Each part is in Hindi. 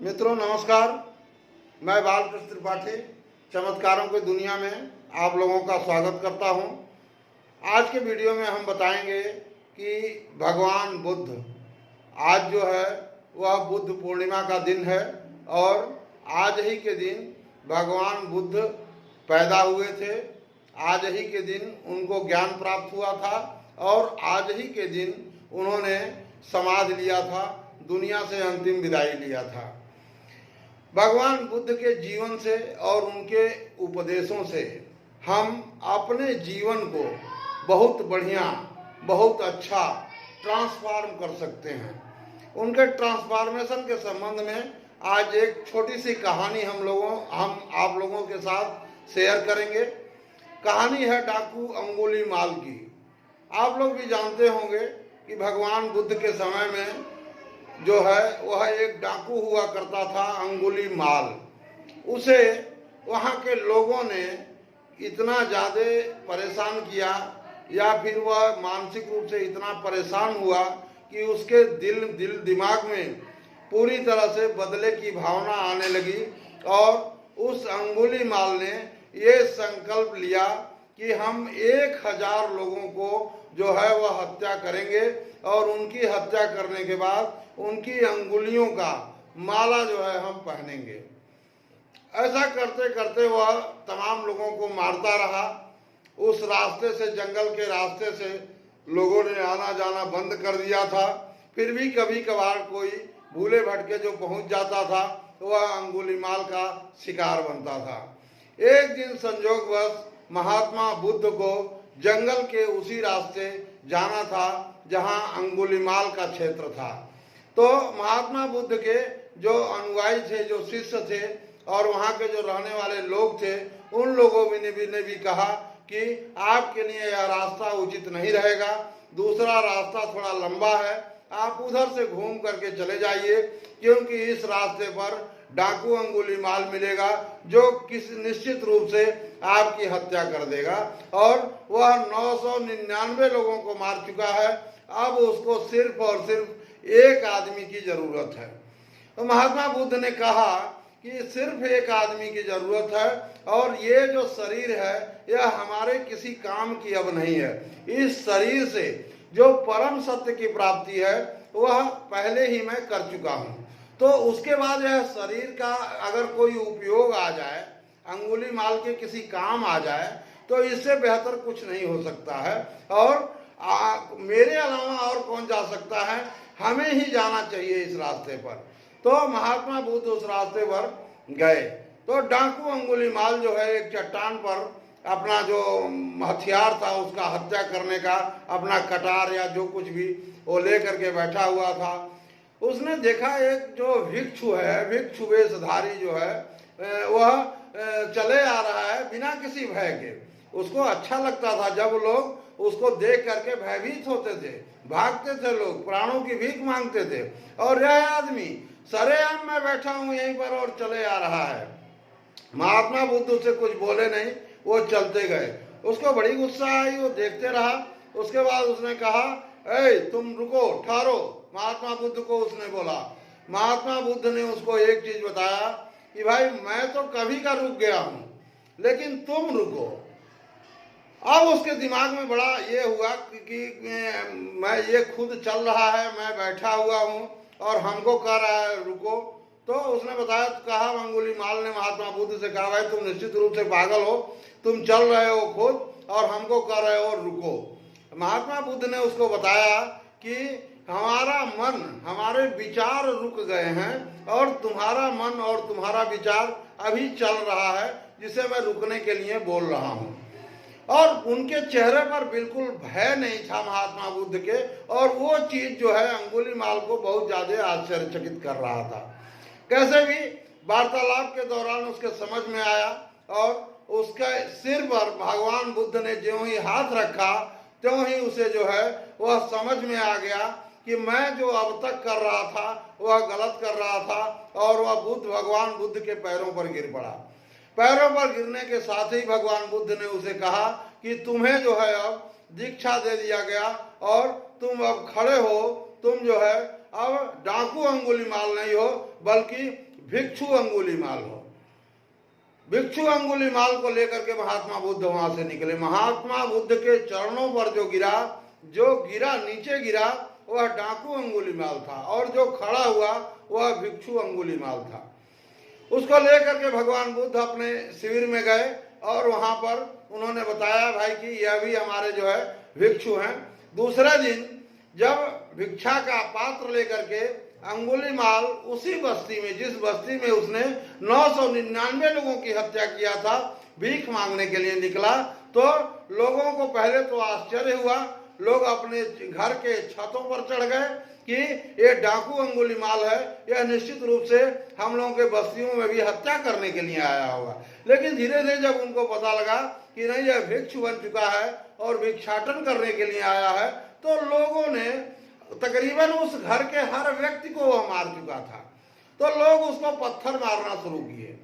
मित्रों नमस्कार, मैं बालकृष्ण त्रिपाठी चमत्कारों की दुनिया में आप लोगों का स्वागत करता हूं। आज के वीडियो में हम बताएंगे कि भगवान बुद्ध, आज जो है वह बुद्ध पूर्णिमा का दिन है और आज ही के दिन भगवान बुद्ध पैदा हुए थे। आज ही के दिन उनको ज्ञान प्राप्त हुआ था और आज ही के दिन उन्होंने समाध लिया था, दुनिया से अंतिम विदाई लिया था। भगवान बुद्ध के जीवन से और उनके उपदेशों से हम अपने जीवन को बहुत बढ़िया, बहुत अच्छा ट्रांसफॉर्म कर सकते हैं। उनके ट्रांसफॉर्मेशन के संबंध में आज एक छोटी सी कहानी हम आप लोगों के साथ शेयर करेंगे। कहानी है डाकू अंगुलीमाल की। आप लोग भी जानते होंगे कि भगवान बुद्ध के समय में जो है वह एक डाकू हुआ करता था, अंगुलीमाल। उसे वहाँ के लोगों ने इतना ज़्यादा परेशान किया या फिर वह मानसिक रूप से इतना परेशान हुआ कि उसके दिल दिमाग में पूरी तरह से बदले की भावना आने लगी और उस अंगुलीमाल ने ये संकल्प लिया कि हम 1000 लोगों को जो है वह हत्या करेंगे और उनकी हत्या करने के बाद उनकी अंगुलियों का माला जो है हम पहनेंगे। ऐसा करते करते वह तमाम लोगों को मारता रहा। उस रास्ते से, जंगल के रास्ते से लोगों ने आना जाना बंद कर दिया था। फिर भी कभी कभार कोई भूले भटके जो पहुंच जाता था तो वह अंगुलीमाल का शिकार बनता था। एक दिन संयोगवश महात्मा बुद्ध को जंगल के उसी रास्ते जाना था जहां अंगुलीमाल का क्षेत्र था। तो महात्मा बुद्ध के जो अनुयायी थे, जो शिष्य थे और वहाँ के जो रहने वाले लोग थे, उन लोगों ने भी कहा कि आपके लिए यह रास्ता उचित नहीं रहेगा, दूसरा रास्ता थोड़ा लंबा है, आप उधर से घूम करके चले जाइए, क्योंकि इस रास्ते पर डाकू अंगुलीमाल मिलेगा जो निश्चित रूप से आपकी हत्या कर देगा और वह 999 लोगों को मार चुका है। अब उसको सिर्फ और सिर्फ एक आदमी की जरूरत है। तो महात्मा बुद्ध ने कहा कि सिर्फ एक आदमी की जरूरत है और ये जो शरीर है यह हमारे किसी काम की अब नहीं है। इस शरीर से जो परम सत्य की प्राप्ति है वह पहले ही मैं कर चुका हूँ। तो उसके बाद यह शरीर का अगर कोई उपयोग आ जाए, अंगुलीमाल के किसी काम आ जाए, तो इससे बेहतर कुछ नहीं हो सकता है और मेरे अलावा और कौन जा सकता है, हमें ही जाना चाहिए इस रास्ते पर। तो महात्मा बुद्ध उस रास्ते पर गए। तो डाकू अंगुलीमाल जो है एक चट्टान पर अपना जो हथियार था उसका हत्या करने का, अपना कटार या जो कुछ भी वो लेकर के बैठा हुआ था। उसने देखा एक जो भिक्षु है, भिक्षु वेशधारी जो है वह चले आ रहा है बिना किसी भय के। उसको अच्छा लगता था जब लोग उसको देख करके भयभीत होते थे, भागते थे, लोग प्राणों की भीख मांगते थे। और यह आदमी सरेआम में बैठा हूं यहीं पर और चले आ रहा है। महात्मा बुद्ध उसे कुछ बोले नहीं, वो चलते गए। उसको बड़ी गुस्सा आई, वो देखते रहा। उसके बाद उसने कहा, ए तुम रुको, ठहरो। महात्मा बुद्ध को उसने बोला। महात्मा बुद्ध ने उसको एक चीज बताया कि भाई मैं तो कभी का रुक गया हूं, लेकिन तुम रुको। अब उसके दिमाग में बड़ा ये हुआ कि मैं ये खुद चल रहा है, मैं बैठा हुआ हूँ और हमको कह रहा है रुको। तो उसने बताया, कहा अंगुलीमाल ने महात्मा बुद्ध से कहा, भाई तुम निश्चित रूप से पागल हो, तुम चल रहे हो खुद और हमको कह रहे हो रुको। महात्मा बुद्ध ने उसको बताया कि हमारा मन, हमारे विचार रुक गए हैं और तुम्हारा मन और तुम्हारा विचार अभी चल रहा है, जिसे मैं रुकने के लिए बोल रहा हूँ। और उनके चेहरे पर बिल्कुल भय नहीं था महात्मा बुद्ध के, और वो चीज जो है अंगुलीमाल को बहुत ज्यादा आश्चर्यचकित कर रहा था। कैसे भी वार्तालाप के दौरान उसके समझ में आया और उसके सिर पर भगवान बुद्ध ने ज्यों ही हाथ रखा त्यों ही उसे जो है वह समझ में आ गया कि मैं जो अब तक कर रहा था वह गलत कर रहा था, और वह भगवान बुद्ध के पैरों पर गिर पड़ा। पैरों पर गिरने के साथ ही भगवान बुद्ध ने उसे कहा कि तुम्हें जो है अब दीक्षा दे दिया गया और तुम अब खड़े हो, तुम जो है अब डाकू अंगुलीमाल नहीं हो बल्कि भिक्षु अंगुलीमाल हो। भिक्षु अंगुलीमाल को लेकर के महात्मा बुद्ध वहां से निकले। महात्मा बुद्ध के चरणों पर जो गिरा नीचे गिरा वह डाकू अंगुलीमाल था, और जो खड़ा हुआ वह भिक्षु अंगुलीमाल था। उसको लेकर के भगवान बुद्ध अपने शिविर में गए और वहां पर उन्होंने बताया भाई कि यह भी हमारे जो है भिक्षु हैं। दूसरे दिन जब भिक्षा का पात्र लेकर के अंगुलीमाल उसी बस्ती में, जिस बस्ती में उसने 999 लोगों की हत्या किया था, भीख मांगने के लिए निकला, तो लोगों को पहले तो आश्चर्य हुआ। लोग अपने घर के छतों पर चढ़ गए कि ये डाकू अंगुलीमाल है, यह निश्चित रूप से हम लोगों के बस्तियों में भी हत्या करने के लिए आया होगा। लेकिन धीरे धीरे जब उनको पता लगा कि नहीं, यह भिक्षु बन चुका है और भिक्षाटन करने के लिए आया है, तो लोगों ने तकरीबन उस घर के हर व्यक्ति को वह मार चुका था। तो लोग उसको पत्थर मारना शुरू किए।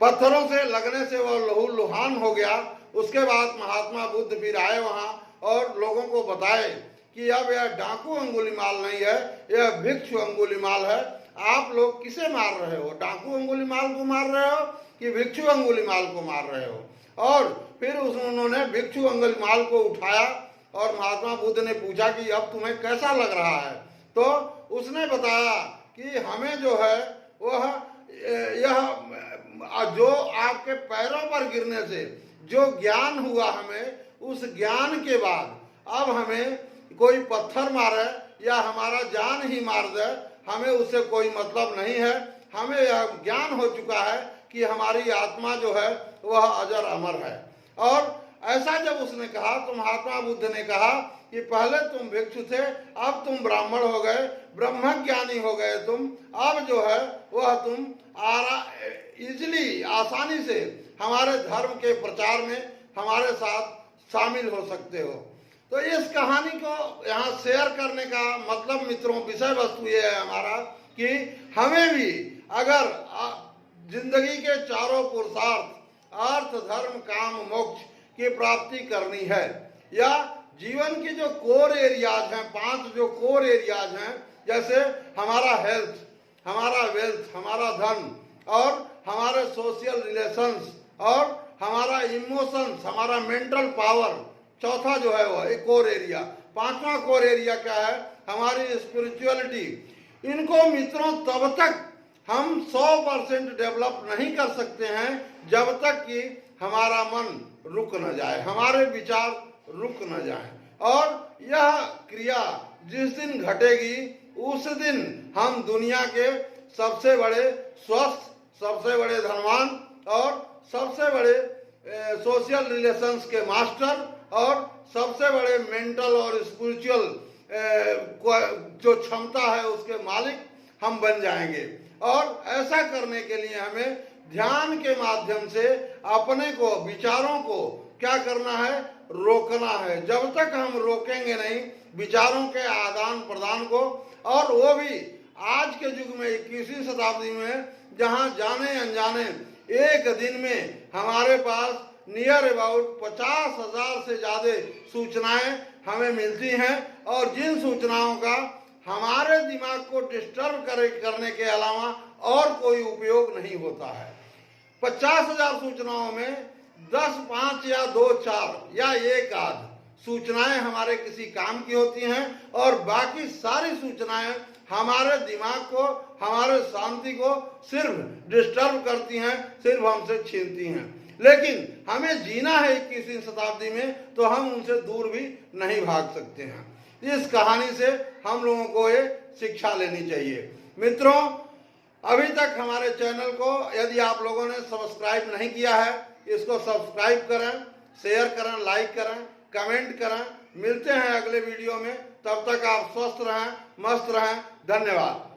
पत्थरों से लगने से वह लहूलुहान हो गया। उसके बाद महात्मा बुद्ध फिर आए वहां और लोगों को बताए कि अब यह डाकू अंगुलीमाल नहीं है, यह भिक्षु अंगुलीमाल है। आप लोग किसे मार रहे हो? डाकू अंगुलीमाल को मार रहे हो कि भिक्षु अंगुलीमाल को मार रहे हो? और फिर उन्होंने भिक्षु अंगुलीमाल को उठाया और महात्मा बुद्ध ने पूछा कि अब तुम्हें कैसा लग रहा है? तो उसने बताया कि हमें जो है वह यह जो आपके पैरों पर गिरने से जो ज्ञान हुआ हमें, उस ज्ञान के बाद अब हमें कोई पत्थर मारे या हमारा जान ही मार दे, हमें उससे कोई मतलब नहीं है। हमें यह ज्ञान हो चुका है कि हमारी आत्मा जो है वह अजर अमर है। और ऐसा जब उसने कहा तो महात्मा बुद्ध ने कहा कि पहले तुम भिक्षु थे, अब तुम ब्राह्मण हो गए, ब्रह्मज्ञानी हो गए तुम। अब जो है वह तुम इजिली आसानी से हमारे धर्म के प्रचार में हमारे साथ शामिल हो सकते हो। तो इस कहानी को यहाँ शेयर करने का मतलब मित्रों, विषय वस्तु ये है हमारा कि हमें भी अगर जिंदगी के चारों पुरुषार्थ अर्थ धर्म काम मोक्ष की प्राप्ति करनी है, या जीवन की जो कोर एरियाज हैं, 5 जो कोर एरियाज हैं, जैसे हमारा हेल्थ, हमारा वेल्थ, हमारा धन, और हमारे सोशल रिलेशंस, और हमारा इमोशंस, हमारा मेंटल पावर, चौथा जो है वह एक कोर एरिया। 5वां कोर एरिया क्या है? हमारी स्पिरिचुअलिटी। इनको मित्रों तब तक हम 100% डेवलप नहीं कर सकते हैं जब तक कि हमारा मन रुक न जाए, हमारे विचार रुक न जाए। और यह क्रिया जिस दिन घटेगी उस दिन हम दुनिया के सबसे बड़े स्वस्थ, सबसे बड़े धनवान और सबसे बड़े सोशल रिलेशंस के मास्टर और सबसे बड़े मेंटल और स्पिरिचुअल जो क्षमता है उसके मालिक हम बन जाएंगे। और ऐसा करने के लिए हमें ध्यान के माध्यम से अपने को, विचारों को क्या करना है? रोकना है। जब तक हम रोकेंगे नहीं विचारों के आदान प्रदान को, और वो भी आज के युग में 21वीं शताब्दी में, जहां जाने अनजाने एक दिन में हमारे पास नियर अबाउट 50,000 से ज्यादा सूचनाएं हमें मिलती हैं, और जिन सूचनाओं का हमारे दिमाग को डिस्टर्ब करने के अलावा और कोई उपयोग नहीं होता है। 50,000 सूचनाओं में 10, 5 या 2, 4 या 1 आध सूचनाएं हमारे किसी काम की होती हैं, और बाकी सारी सूचनाएं हमारे दिमाग को, हमारे शांति को सिर्फ डिस्टर्ब करती हैं, सिर्फ हमसे छीनती हैं। लेकिन हमें जीना है 21वीं शताब्दी में, तो हम उनसे दूर भी नहीं भाग सकते हैं। इस कहानी से हम लोगों को ये शिक्षा लेनी चाहिए। मित्रों, अभी तक हमारे चैनल को यदि आप लोगों ने सब्सक्राइब नहीं किया है, इसको सब्सक्राइब करें, शेयर करें, लाइक करें, कमेंट करें। मिलते हैं अगले वीडियो में, तब तक आप स्वस्थ रहें, मस्त रहें। धन्यवाद।